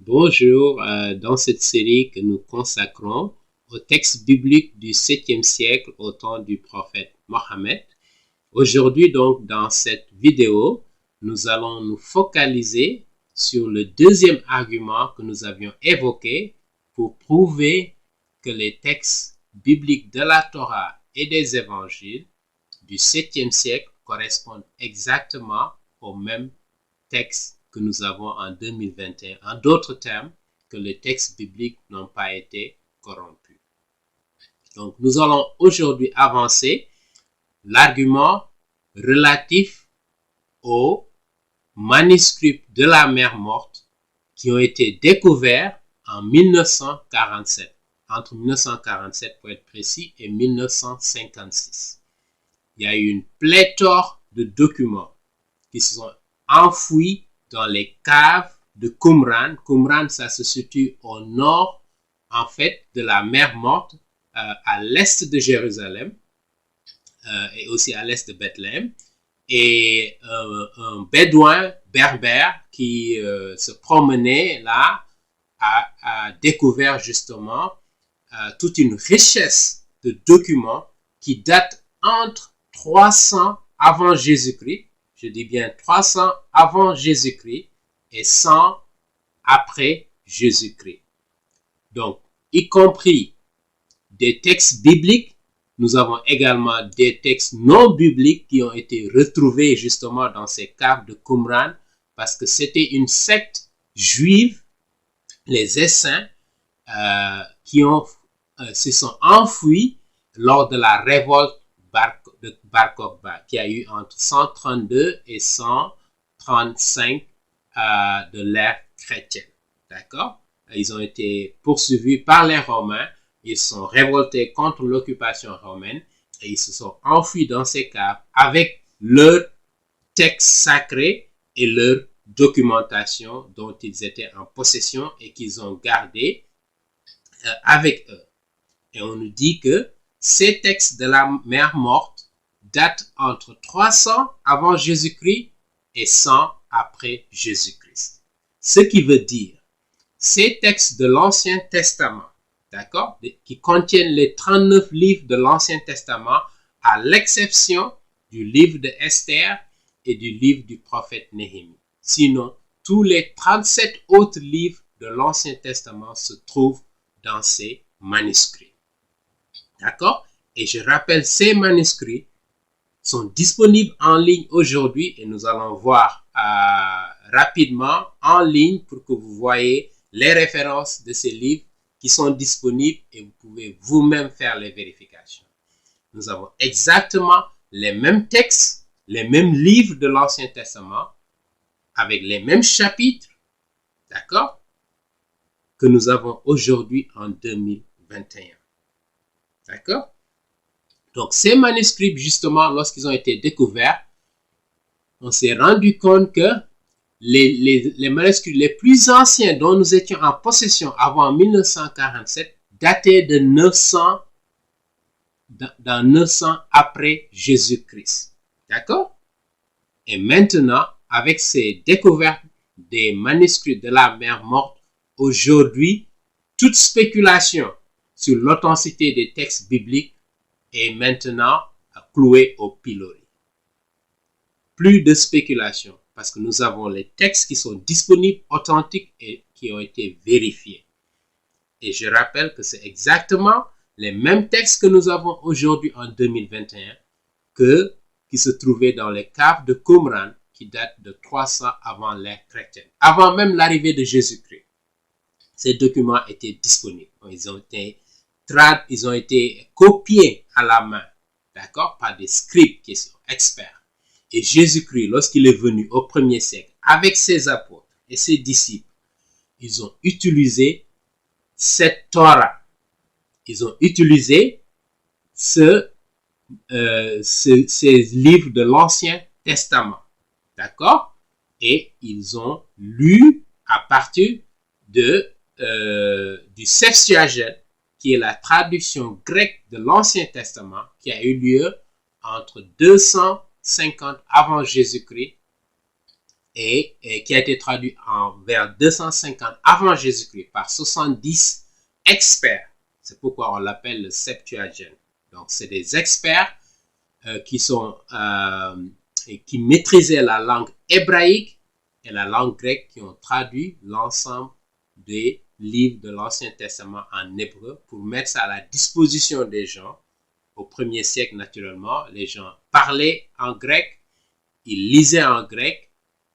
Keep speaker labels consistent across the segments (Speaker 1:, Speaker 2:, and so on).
Speaker 1: Bonjour, dans cette série que nous consacrons au texte biblique du 7e siècle au temps du prophète Mohammed. Aujourd'hui donc, dans cette vidéo, nous allons nous focaliser sur le deuxième argument que nous avions évoqué pour prouver que les textes bibliques de la Torah et des évangiles du 7e siècle correspondent exactement aux mêmes textes que nous avons en 2021. En d'autres termes, que les textes bibliques n'ont pas été corrompus. Donc, nous allons aujourd'hui avancer l'argument relatif aux manuscrits de la mer morte qui ont été découverts en 1947, entre 1947 pour être précis et 1956. Il y a eu une pléthore de documents qui se sont enfouis dans les caves de Qumran. Qumran, ça se situe au nord, en fait, de la mer morte, à l'est de Jérusalem et aussi à l'est de Bethléem. Et un bédouin berbère qui se promenait là a découvert justement toute une richesse de documents qui datent entre 300 avant Jésus-Christ, je dis bien 300 avant Jésus-Christ et 100 après Jésus-Christ. Donc, y compris des textes bibliques, nous avons également des textes non bibliques qui ont été retrouvés justement dans ces caves de Qumran parce que c'était une secte juive, les Esseins, qui se sont enfouis lors de la révolte de Bar-Kokhba qui a eu entre 132 et 135 de l'ère chrétienne. D'accord? Ils ont été poursuivis par les Romains. Ils sont révoltés contre l'occupation romaine et ils se sont enfuis dans ces caves avec leurs textes sacrés et leur documentation dont ils étaient en possession et qu'ils ont gardé avec eux. Et on nous dit que ces textes de la mer morte datent entre 300 avant Jésus-Christ et 100 après Jésus-Christ. Ce qui veut dire, ces textes de l'Ancien Testament, d'accord, qui contiennent les 39 livres de l'Ancien Testament, à l'exception du livre de Esther et du livre du prophète Néhémie. Sinon, tous les 37 autres livres de l'Ancien Testament se trouvent dans ces manuscrits. D'accord? Et je rappelle, ces manuscrits sont disponibles en ligne aujourd'hui et nous allons voir rapidement en ligne pour que vous voyez les références de ces livres qui sont disponibles et vous pouvez vous-même faire les vérifications. Nous avons exactement les mêmes textes, les mêmes livres de l'Ancien Testament avec les mêmes chapitres, d'accord, que nous avons aujourd'hui en 2021. D'accord? Donc, ces manuscrits, justement, lorsqu'ils ont été découverts, on s'est rendu compte que les manuscrits les plus anciens dont nous étions en possession avant 1947 dataient de 900 après Jésus-Christ. D'accord? Et maintenant, avec ces découvertes des manuscrits de la mer morte, aujourd'hui, toute spéculation sur l'authenticité des textes bibliques est maintenant clouée au pilori. Plus de spéculation, parce que nous avons les textes qui sont disponibles, authentiques et qui ont été vérifiés. Et je rappelle que c'est exactement les mêmes textes que nous avons aujourd'hui en 2021 qui se trouvaient dans les caves de Qumran qui datent de 300 avant l'ère chrétienne, avant même l'arrivée de Jésus-Christ. Ces documents étaient disponibles. Ils ont été copiés à la main, d'accord, par des scribes qui sont experts. Et Jésus-Christ, lorsqu'il est venu au 1er siècle, avec ses apôtres et ses disciples, ils ont utilisé cette Torah. Ils ont utilisé ces livres de l'Ancien Testament, d'accord? Et ils ont lu à partir du Septuagint, qui est la traduction grecque de l'Ancien Testament, qui a eu lieu entre 250 avant Jésus-Christ et qui a été traduit vers 250 avant Jésus-Christ par 70 experts. C'est pourquoi on l'appelle le Septuagint. Donc, c'est des experts qui maîtrisaient la langue hébraïque et la langue grecque, qui ont traduit l'ensemble des livres de l'Ancien Testament en hébreu pour mettre ça à la disposition des gens. Au 1er siècle, naturellement, les gens parlaient en grec, ils lisaient en grec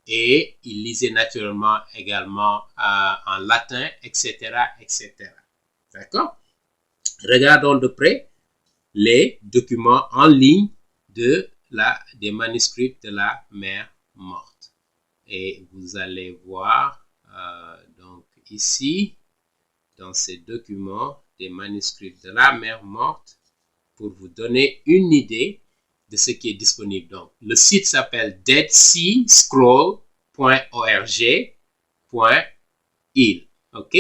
Speaker 1: et ils lisaient naturellement également en latin, etc., etc. D'accord? Regardons de près les documents en ligne des manuscrits de la mer morte. Et vous allez voir donc ici, dans ces documents des manuscrits de la mer morte, pour vous donner une idée de ce qui est disponible. Donc, le site s'appelle deadseascroll.org.il. OK?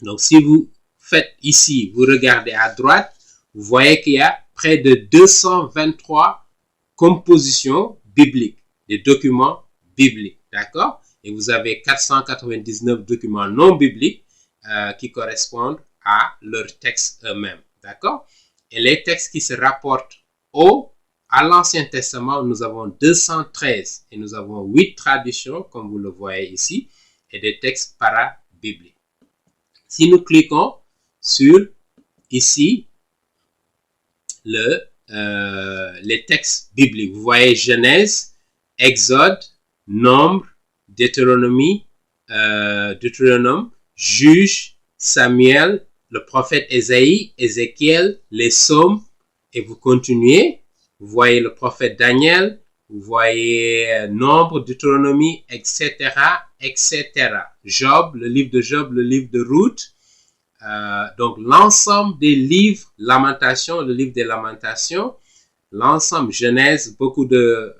Speaker 1: Donc, si vous faites ici, vous regardez à droite, vous voyez qu'il y a près de 223 compositions bibliques, des documents bibliques. D'accord? Et vous avez 499 documents non bibliques qui correspondent à leurs textes eux-mêmes. D'accord? Et les textes qui se rapportent à l'Ancien Testament, nous avons 213 et nous avons 8 traductions, comme vous le voyez ici, et des textes para-bibliques. Si nous cliquons sur ici les textes bibliques, vous voyez Genèse, Exode, Nombre, Deutéronome, Juge, Samuel, le prophète Ésaïe, Ézéchiel, les psaumes, et vous continuez. Vous voyez le prophète Daniel, vous voyez Nombre, Deutéronomie, etc., etc. Job, le livre de Ruth. Donc, l'ensemble des livres, Lamentations, le livre des Lamentations, l'ensemble, Genèse, beaucoup de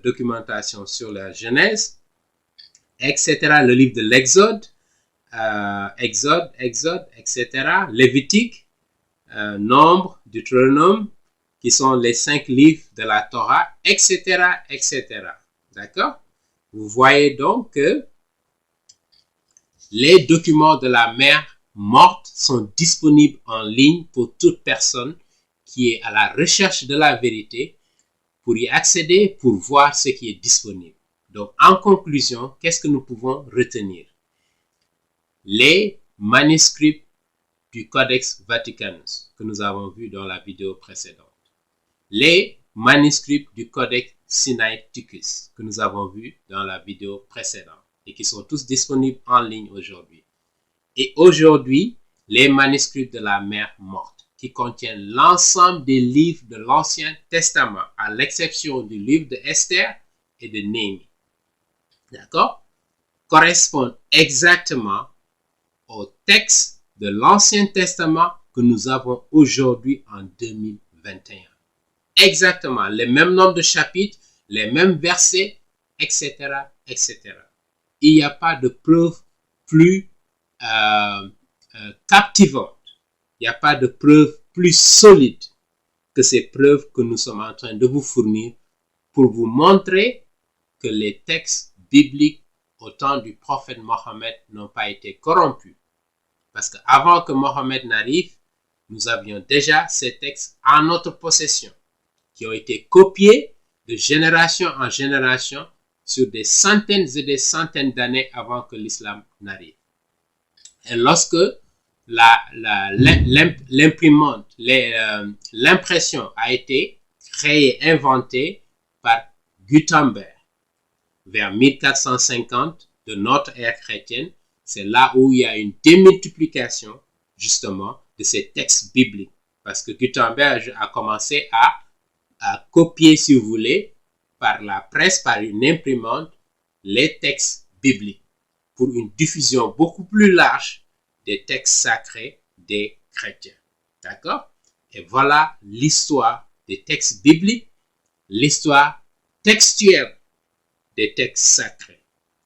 Speaker 1: documentation sur la Genèse, etc. Le livre de l'Exode, Exode, etc. Lévitique, Nombre, Deutéronome, qui sont les 5 livres de la Torah, etc., etc. D'accord? Vous voyez donc que les documents de la mer morte sont disponibles en ligne pour toute personne qui est à la recherche de la vérité, pour y accéder, pour voir ce qui est disponible. Donc, en conclusion, qu'est-ce que nous pouvons retenir? Les manuscrits du Codex Vaticanus que nous avons vu dans la vidéo précédente. Les manuscrits du Codex Sinaiticus que nous avons vu dans la vidéo précédente et qui sont tous disponibles en ligne aujourd'hui. Et aujourd'hui, les manuscrits de la mer morte qui contiennent l'ensemble des livres de l'Ancien Testament à l'exception du livre de Esther et de Néhémie. D'accord? Correspondent exactement au texte de l'Ancien Testament que nous avons aujourd'hui en 2021. Exactement, les mêmes nombres de chapitres, les mêmes versets, etc., etc. Il n'y a pas de preuve plus captivante. Il n'y a pas de preuve plus solide que ces preuves que nous sommes en train de vous fournir pour vous montrer que les textes bibliques au temps du prophète Mohammed n'ont pas été corrompus. Parce qu'avant que Mohammed n'arrive, nous avions déjà ces textes en notre possession, qui ont été copiés de génération en génération sur des centaines et des centaines d'années avant que l'islam n'arrive. Et lorsque l'imprimante, l'impression a été créée, inventée par Gutenberg vers 1450 de notre ère chrétienne, c'est là où il y a une démultiplication justement de ces textes bibliques. Parce que Gutenberg a commencé à copier, si vous voulez, par la presse, par une imprimante, les textes bibliques pour une diffusion beaucoup plus large des textes sacrés des chrétiens. D'accord? Et voilà l'histoire des textes bibliques, l'histoire textuelle des textes sacrés.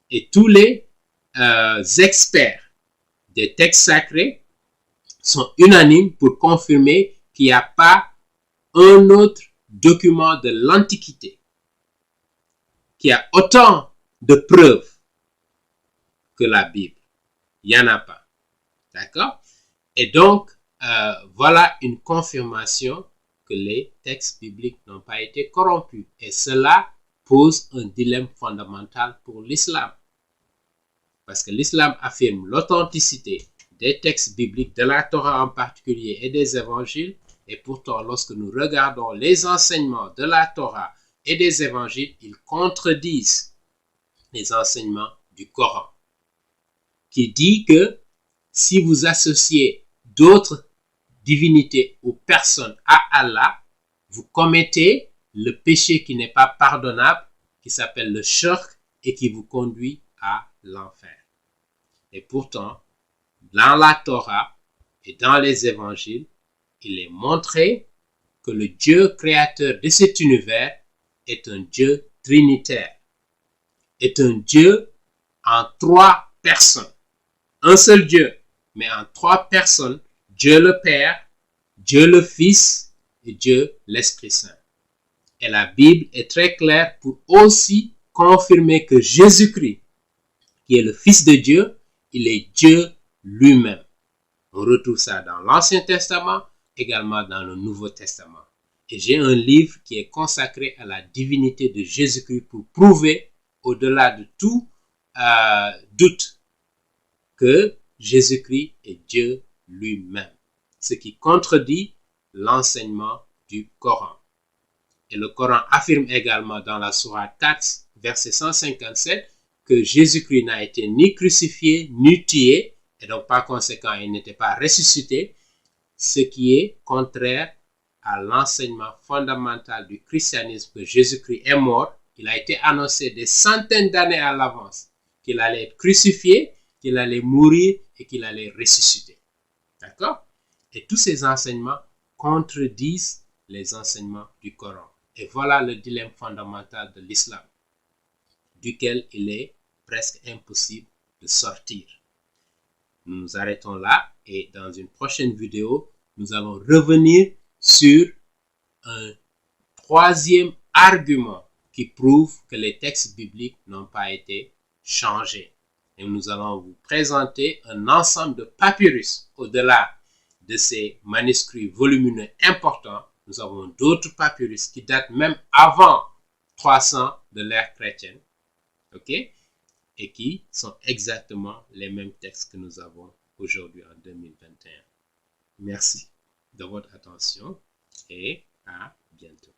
Speaker 1: Et tous les experts des textes sacrés sont unanimes pour confirmer qu'il n'y a pas un autre document de l'Antiquité qui a autant de preuve que la Bible. Il n'y en a pas. D'accord? Et donc, voilà une confirmation que les textes bibliques n'ont pas été corrompus. Et cela pose un dilemme fondamental pour l'islam. Parce que l'islam affirme l'authenticité des textes bibliques, de la Torah en particulier et des évangiles. Et pourtant, lorsque nous regardons les enseignements de la Torah et des évangiles, ils contredisent les enseignements du Coran, qui dit que si vous associez d'autres divinités ou personnes à Allah, vous commettez le péché qui n'est pas pardonnable, qui s'appelle le shirk et qui vous conduit à l'enfer. Et pourtant, dans la Torah et dans les évangiles, il est montré que le Dieu créateur de cet univers est un Dieu trinitaire, est un Dieu en 3 personnes. Un seul Dieu, mais en 3 personnes, Dieu le Père, Dieu le Fils et Dieu l'Esprit Saint. Et la Bible est très claire pour aussi confirmer que Jésus-Christ, qui est le Fils de Dieu, il est Dieu lui-même. On retrouve ça dans l'Ancien Testament, également dans le Nouveau Testament. Et j'ai un livre qui est consacré à la divinité de Jésus-Christ pour prouver, au-delà de tout doute, que Jésus-Christ est Dieu lui-même. Ce qui contredit l'enseignement du Coran. Et le Coran affirme également dans la sourate 4, verset 157, que Jésus-Christ n'a été ni crucifié, ni tué, et donc par conséquent, il n'était pas ressuscité, ce qui est contraire à l'enseignement fondamental du christianisme que Jésus-Christ est mort. Il a été annoncé des centaines d'années à l'avance qu'il allait être crucifié, qu'il allait mourir et qu'il allait ressusciter. D'accord? Et tous ces enseignements contredisent les enseignements du Coran. Et voilà le dilemme fondamental de l'islam, duquel il est presque impossible de sortir. Nous nous arrêtons là et dans une prochaine vidéo, nous allons revenir sur un 3e argument qui prouve que les textes bibliques n'ont pas été changés. Et nous allons vous présenter un ensemble de papyrus. Au-delà de ces manuscrits volumineux importants, nous avons d'autres papyrus qui datent même avant 300 de l'ère chrétienne, ok, et qui sont exactement les mêmes textes que nous avons aujourd'hui en 2021. Merci de votre attention et à bientôt.